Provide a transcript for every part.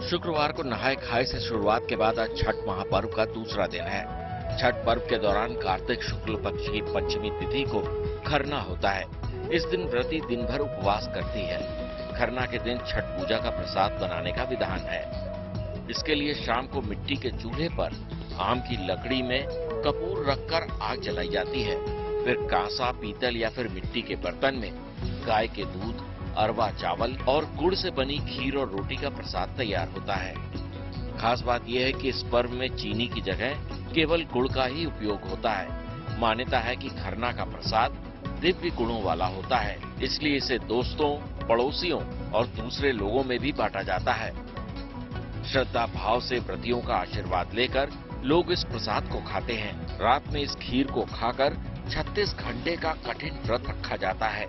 शुक्रवार को नहाय खाए से शुरुआत के बाद आज छठ महापर्व का दूसरा दिन है। छठ पर्व के दौरान कार्तिक शुक्ल पक्ष की पंचमी तिथि को खरना होता है। इस दिन व्रती दिन भर उपवास करती है। खरना के दिन छठ पूजा का प्रसाद बनाने का विधान है। इसके लिए शाम को मिट्टी के चूल्हे पर आम की लकड़ी में कपूर रखकर आग जलाई जाती है। फिर कांसा, पीतल या फिर मिट्टी के बर्तन में गाय के दूध, अरवा चावल और गुड़ से बनी खीर और रोटी का प्रसाद तैयार होता है। खास बात यह है कि इस पर्व में चीनी की जगह केवल गुड़ का ही उपयोग होता है। मान्यता है कि खरना का प्रसाद दिव्य गुणों वाला होता है, इसलिए इसे दोस्तों, पड़ोसियों और दूसरे लोगों में भी बांटा जाता है। श्रद्धा भाव से व्रतियों का आशीर्वाद लेकर लोग इस प्रसाद को खाते हैं। रात में इस खीर को खाकर 36 घंटे का कठिन व्रत रखा जाता है।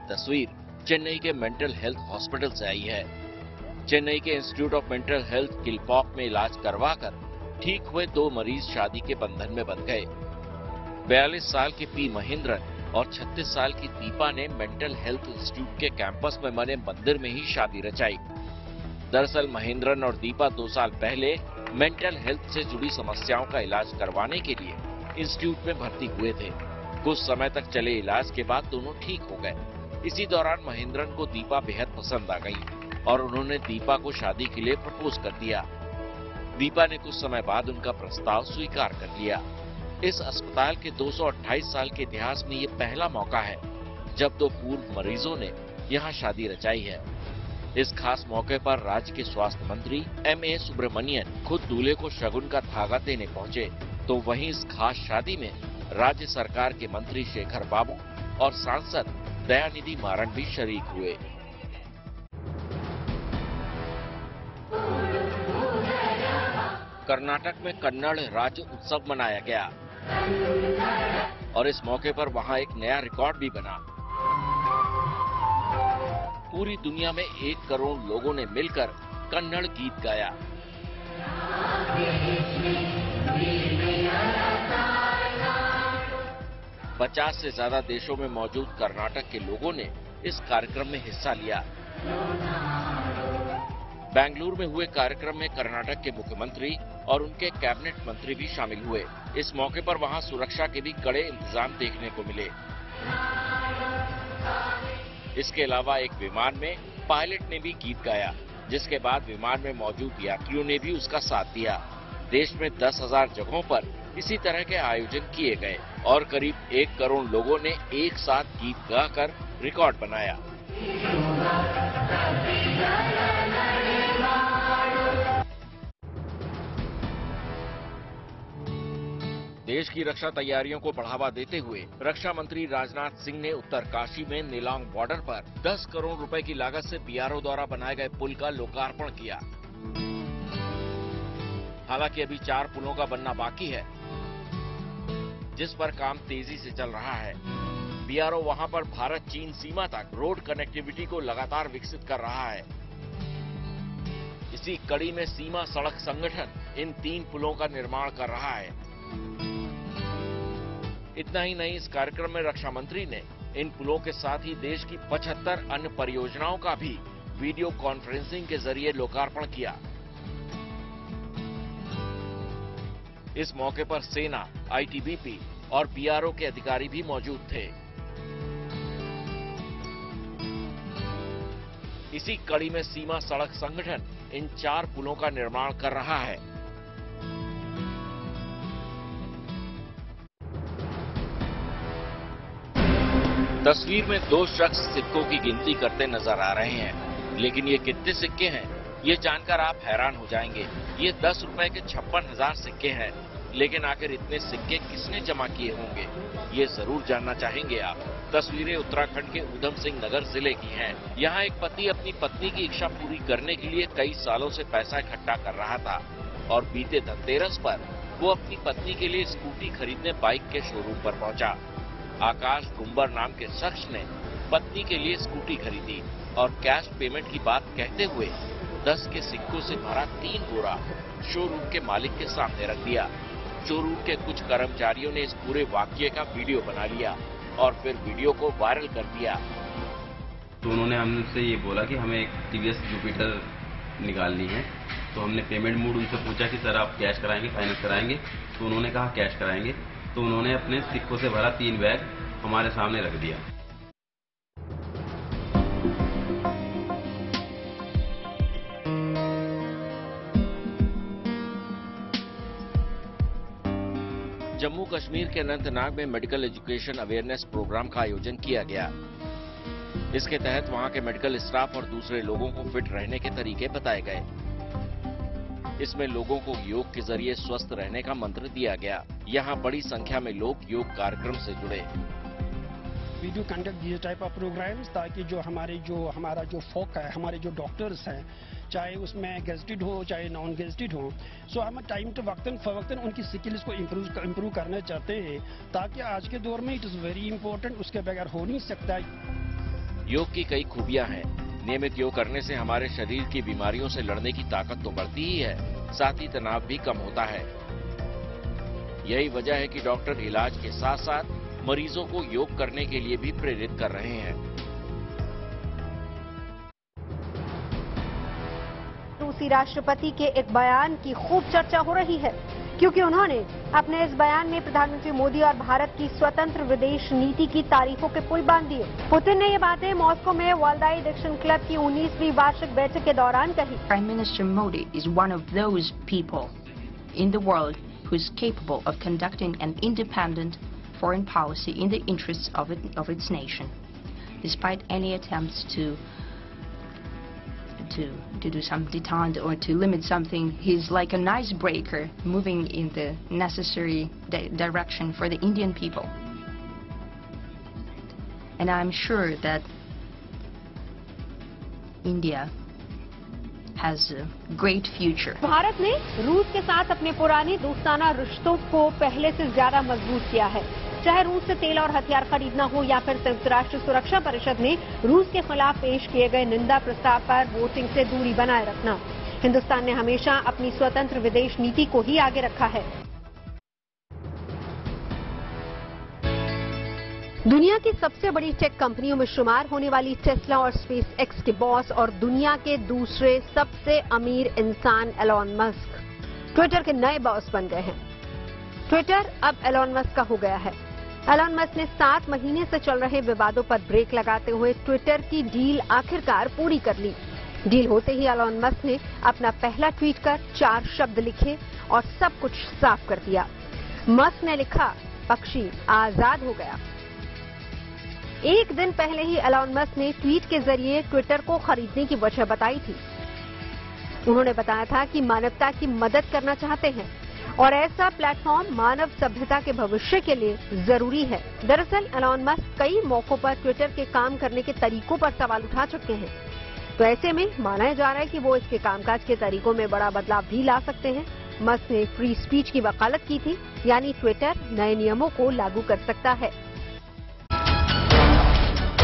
तस्वीर चेन्नई के मेंटल हेल्थ हॉस्पिटल से आई है। चेन्नई के institute of mental health Kilpauk में इलाज करवाकर ठीक हुए 2 मरीज शादी के बंधन में बंध गए। 42 साल के पी महेंद्रन और 36 साल की दीपा ने मेंटल हेल्थ इंस्टीट्यूट के कैंपस में बने मंदिर में ही शादी रचाई। दरअसल महेंद्रन और दीपा 2 साल पहले मेंटल हेल्थ से जुड़ी समस्याओं का इलाज करवाने के लिए इंस्टीट्यूट में भर्ती हुए थे। कुछ समय तक चले इलाज के बाद दोनों ठीक हो गए। इसी दौरान महेंद्रन को दीपा बेहद पसंद आ गई और उन्होंने दीपा को शादी के लिए प्रपोज कर दिया। दीपा ने कुछ समय बाद उनका प्रस्ताव स्वीकार कर लिया। इस अस्पताल के 228 साल के इतिहास में ये पहला मौका है जब 2 पूर्व मरीजों ने यहाँ शादी रचाई है। इस खास मौके पर राज्य के स्वास्थ्य मंत्री M.A. सुब्रमण्यन खुद दूल्हे को शगुन का धागा देने पहुंचे, तो वहीं इस खास शादी में राज्य सरकार के मंत्री शेखर बाबू और सांसद दयानिधि मारन भी शरीक हुए। कर्नाटक में कन्नड़ राज्य उत्सव मनाया गया और इस मौके पर वहां एक नया रिकॉर्ड भी बना। पूरी दुनिया में 1 करोड़ लोगों ने मिलकर कन्नड़ गीत गाया। पचास से ज्यादा देशों में मौजूद कर्नाटक के लोगों ने इस कार्यक्रम में हिस्सा लिया। बेंगलुरु में हुए कार्यक्रम में कर्नाटक के मुख्यमंत्री और उनके कैबिनेट मंत्री भी शामिल हुए। इस मौके पर वहां सुरक्षा के भी कड़े इंतजाम देखने को मिले। इसके अलावा एक विमान में पायलट ने भी गीत गाया, जिसके बाद विमान में मौजूद यात्रियों ने भी उसका साथ दिया। देश में 10,000 जगहों पर इसी तरह के आयोजन किए गए और करीब 1 करोड़ लोगों ने एक साथ गीत गाकर रिकॉर्ड बनाया। देश की रक्षा तैयारियों को बढ़ावा देते हुए रक्षा मंत्री राजनाथ सिंह ने उत्तरकाशी में नेलांग बॉर्डर पर 10 करोड़ रुपए की लागत से BRO द्वारा बनाए गए पुल का लोकार्पण किया। हालांकि अभी 4 पुलों का बनना बाकी है, जिस पर काम तेजी से चल रहा है। BRO वहां पर भारत-चीन सीमा तक रोड कनेक्टिविटी को लगातार विकसित कर रहा है। इसी कड़ी में सीमा सड़क संगठन इन 3 पुलों का निर्माण कर रहा है। इतना ही नहीं, इस कार्यक्रम में रक्षा मंत्री ने इन पुलों के साथ ही देश की 75 अन्य परियोजनाओं का भी वीडियो कॉन्फ्रेंसिंग के जरिए लोकार्पण किया। इस मौके पर सेना, ITBP और BRO के अधिकारी भी मौजूद थे। इसी कड़ी में सीमा सड़क संगठन इन 4 पुलों का निर्माण कर रहा है। तस्वीर में 2 शख्स सिक्कों की गिनती करते नजर आ रहे हैं, लेकिन ये कितने सिक्के हैं, ये जानकर आप हैरान हो जाएंगे। ये 10 रुपए के 56,000 सिक्के हैं, लेकिन आखिर इतने सिक्के किसने जमा किए होंगे, ये जरूर जानना चाहेंगे आप। तस्वीरें उत्तराखंड के ऊधम सिंह नगर जिले की हैं। यहाँ एक पति अपनी पत्नी की इच्छा पूरी करने के लिए कई सालों से पैसा इकट्ठा कर रहा था और बीते धनतेरस पर वो अपनी पत्नी के लिए स्कूटी खरीदने बाइक के शोरूम पर पहुंचा। आकाश गुंबर नाम के शख्स ने पत्नी के लिए स्कूटी खरीदी और कैश पेमेंट की बात कहते हुए 10 के सिक्कों से भरा 3 बोरा शोरूम के मालिक के सामने रख दिया। शोरूम के कुछ कर्मचारियों ने इस पूरे वाकये का वीडियो बना लिया और फिर वीडियो को वायरल कर दिया। तो उन्होंने हमसे ये बोला कि हमें एक टीवीएस जुपिटर निकालनी है। तो हमने पेमेंट मोड उनसे पूछा कि सर आप कैश कराएंगे फाइनेंस कराएंगे? तो उन्होंने कहा कैश कराएंगे। तो उन्होंने अपने सिक्कों से भरा 3 बैग हमारे सामने रख दिया। जम्मू कश्मीर के अनंतनाग में मेडिकल एजुकेशन अवेयरनेस प्रोग्राम का आयोजन किया गया। इसके तहत वहां के मेडिकल स्टाफ और दूसरे लोगों को फिट रहने के तरीके बताए गए। इसमें लोगों को योग के जरिए स्वस्थ रहने का मंत्र दिया गया। यहां बड़ी संख्या में लोग योग कार्यक्रम से जुड़े। We do conduct this type of programs ताकि हमारा जो फोक है, हमारे जो डॉक्टर्स हैं, चाहे उसमें गेजेटेड हो चाहे नॉन गेजेटेड हो, सो हम टाइम टू वक्तन उनकी स्किल्स को इम्प्रूव करना चाहते हैं ताकि आज के दौर में इट इज़ वेरी इंपॉर्टेंट, उसके बगैर हो नहीं सकता। योग की कई खूबियां हैं। नियमित योग करने से हमारे शरीर की बीमारियों से लड़ने की ताकत तो बढ़ती ही है, साथ ही तनाव भी कम होता है। यही वजह है कि डॉक्टर इलाज के साथ साथ मरीजों को योग करने के लिए भी प्रेरित कर रहे हैं। रूसी राष्ट्रपति के एक बयान की खूब चर्चा हो रही है क्योंकि उन्होंने अपने इस बयान में प्रधानमंत्री मोदी और भारत की स्वतंत्र विदेश नीति की तारीफों के पुल बांध दिए। पुतिन ने ये बातें मॉस्को में वालदाई डिक्शन क्लब की 19वीं वार्षिक बैठक के दौरान कही। Prime Minister Modi is one of those people in the world who is capable of conducting an independent foreign policy in the interests of its nation, despite any attempts to do some detente or to limit something. He's like an icebreaker moving in the necessary direction for the Indian people. And I'm sure that India has a great future. Bharat ने रूस के साथ अपने पुराने दोस्ताना रिश्तों को पहले से ज्यादा मजबूत किया है। चाहे रूस से तेल और हथियार खरीदना हो या फिर संयुक्त राष्ट्र सुरक्षा परिषद में रूस के खिलाफ पेश किए गए निंदा प्रस्ताव पर वोटिंग से दूरी बनाए रखना, हिंदुस्तान ने हमेशा अपनी स्वतंत्र विदेश नीति को ही आगे रखा है। दुनिया की सबसे बड़ी टेक कंपनियों में शुमार होने वाली टेस्ला और स्पेस एक्स के बॉस और दुनिया के दूसरे सबसे अमीर इंसान एलॉन मस्क ट्विटर के नए बॉस बन गए हैं। ट्विटर अब एलॉन मस्क का हो गया है। एलॉन मस्क ने 7 महीने से चल रहे विवादों पर ब्रेक लगाते हुए ट्विटर की डील आखिरकार पूरी कर ली। डील होते ही एलॉन मस्क ने अपना पहला ट्वीट कर 4 शब्द लिखे और सब कुछ साफ कर दिया। मस्क ने लिखा, पक्षी आजाद हो गया। एक दिन पहले ही एलॉन मस्क ने ट्वीट के जरिए ट्विटर को खरीदने की वजह बताई थी। उन्होंने बताया था कि मानवता की मदद करना चाहते हैं और ऐसा प्लेटफॉर्म मानव सभ्यता के भविष्य के लिए जरूरी है। दरअसल एलॉन मस्क कई मौकों पर ट्विटर के काम करने के तरीकों पर सवाल उठा चुके हैं, तो ऐसे में माना जा रहा है कि वो इसके कामकाज के तरीकों में बड़ा बदलाव भी ला सकते हैं। मस्क ने फ्री स्पीच की वकालत की थी, यानी ट्विटर नए नियमों को लागू कर सकता है।